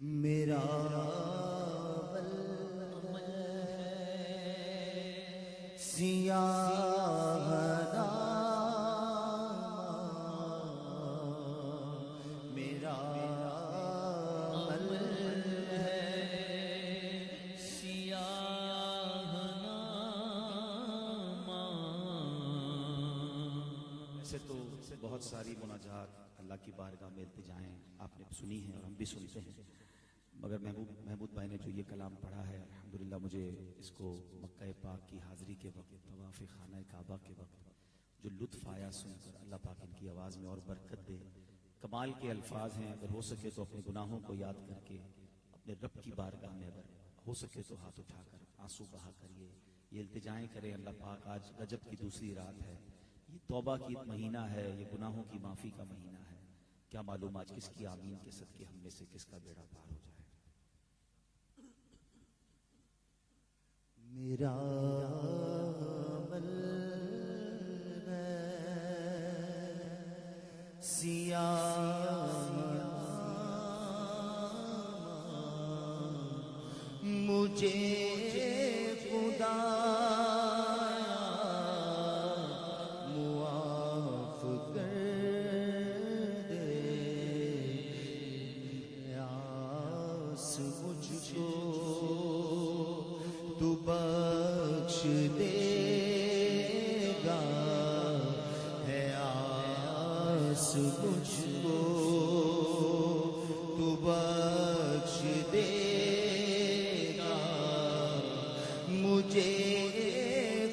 میرا بل سیاہ میرا بل سیاہ ویسے تو بہت ساری مناجات اللہ کی بارگاہ میں التجائیں آپ نے سنی ہیں اور ہم بھی سنتے ہیں، مگر محمود بھائی نے جو یہ کلام پڑھا ہے الحمدللہ مجھے اس کو مکہ پاک کی حاضری کے وقت، طواف خانہ کعبہ کے وقت جو لطف آیا سن کر، اللہ پاک ان کی آواز میں اور برکت دے۔ کمال کے الفاظ ہیں، اگر ہو سکے تو اپنے گناہوں کو یاد کر کے اپنے رب کی بارگاہ میں اگر ہو سکے تو ہاتھ اٹھا کر آنسو بہا کر یہ التجائیں کریں، اللہ پاک آج رجب کی دوسری رات ہے، یہ توبہ کی مہینہ ہے، یہ گناہوں کی معافی کا مہینہ ہے، کیا معلوم آج کس کی آمین کے صدقے ہم میں سے کس کا بیڑا پار ہو جائے۔ میرا بل سیاہ مجھے خدا معاف کر دے، آس مجھ کو تو بخش دے گا، ہے آس مجھ کو تو بخش دے گا، مجھے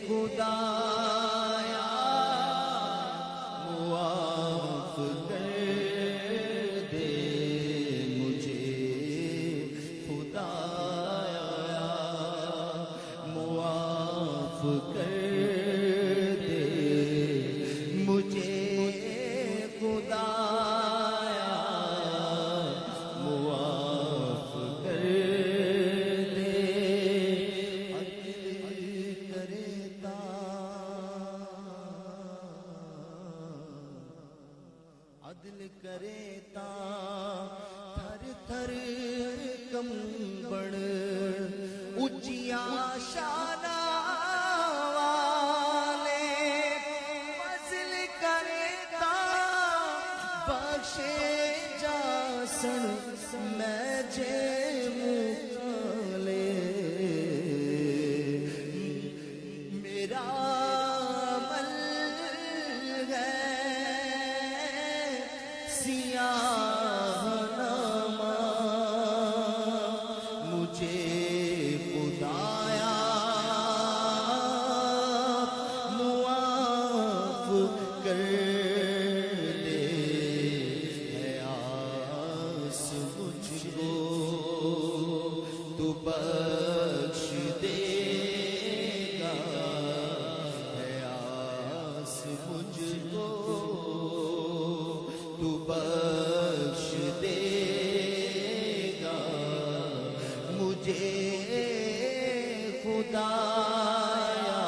خدایا معاف کر دے، مجھے خدایا معاف کر دے، مجھے خدایا معاف کر دے، عدل کرے تا تھر تھر کمبڑ اچیا شانہ والے، فضل کرے تا بخشے جاسن میں جے مکالے، میرا مل ہے سیاہ نامہ، مجھے خدایا معاف کر دے، ہے آس مجھ کو تو بخش دے گا، ہے آس مجھ کو تو بخش دے گا، مجھے خدایا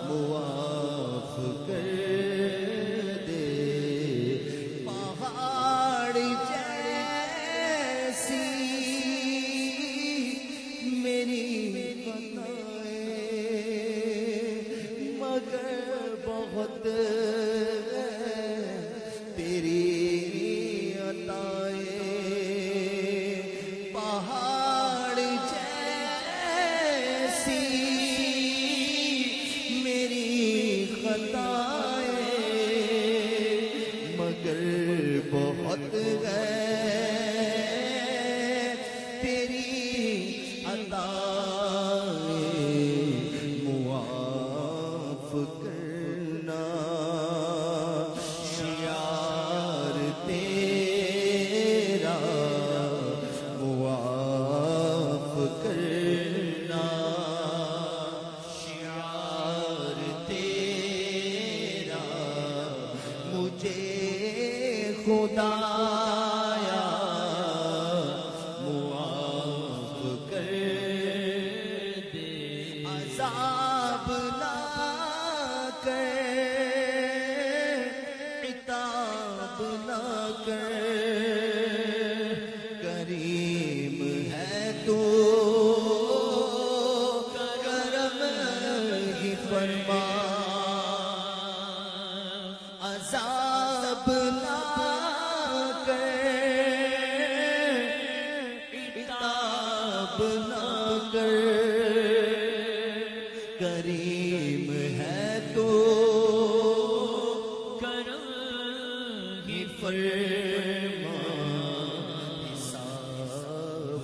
معاف کر دے، پہاڑ جیسی میری خطائیں، مگر بہت تیری عطائیں، پہاڑ جیسی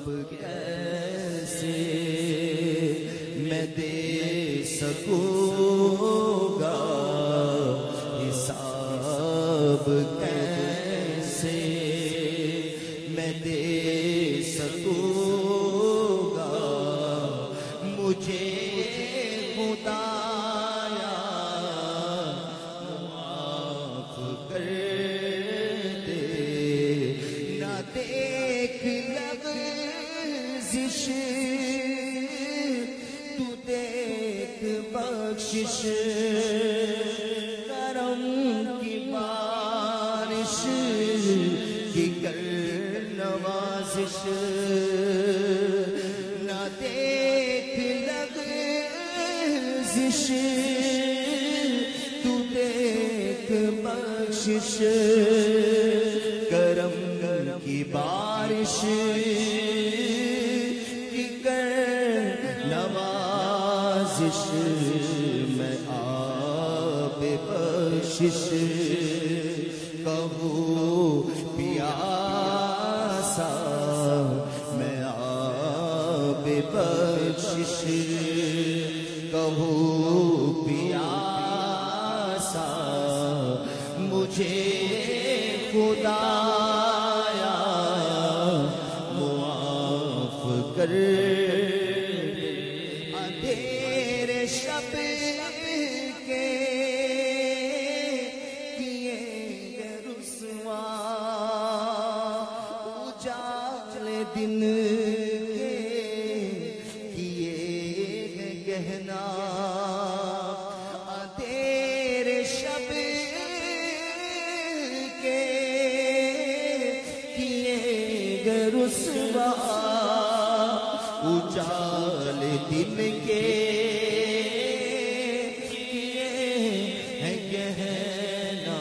کیسے میں دے سکوں گا حساب کیسے میں دے سکوں گا مجھے خدایا معاف کر دے نہ دیکھ لغزش تو دیکھ بخشش کرم کی بارش کی کر نوازش نہ دیکھ لغزش تو دیکھ بخشش کرم کی بارش کی کر نوازش میں آب بخشش کہوں پیاسا میں آب بخشش کہوں پیاسا مجھے خدایا معاف کر اندھیرے شب کے کیے گئے رسوا اجالے دن کے کیے گئے گہنا اندھیرے شب کے کیے گئے رسوا اجال دن کے کیے ہیں گہنا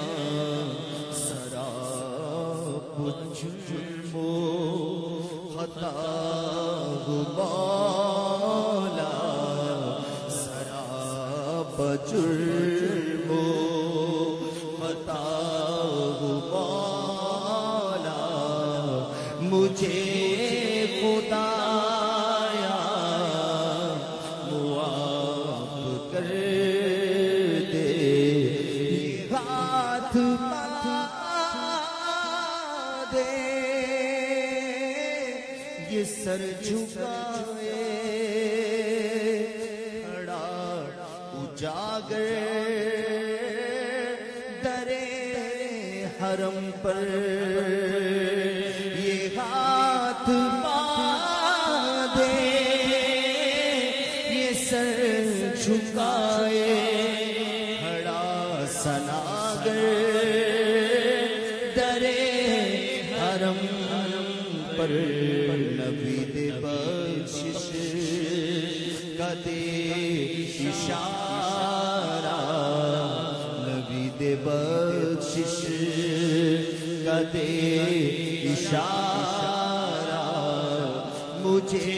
سراب جرم و خطا مولا سراب جرم و خطا مولا مجھے خدایا معاف کر دے ہاتھ بتا دے یہ سر جھکائے کھڑا اجاگر درے حرم پر یہ ہاتھ دے یہ سر جھکائے کھڑا سناگر درے حرم پر نبی دے بخشش کا دے اشارہ نبی دے بخشش کا دے اشارہ مجھے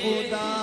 خدا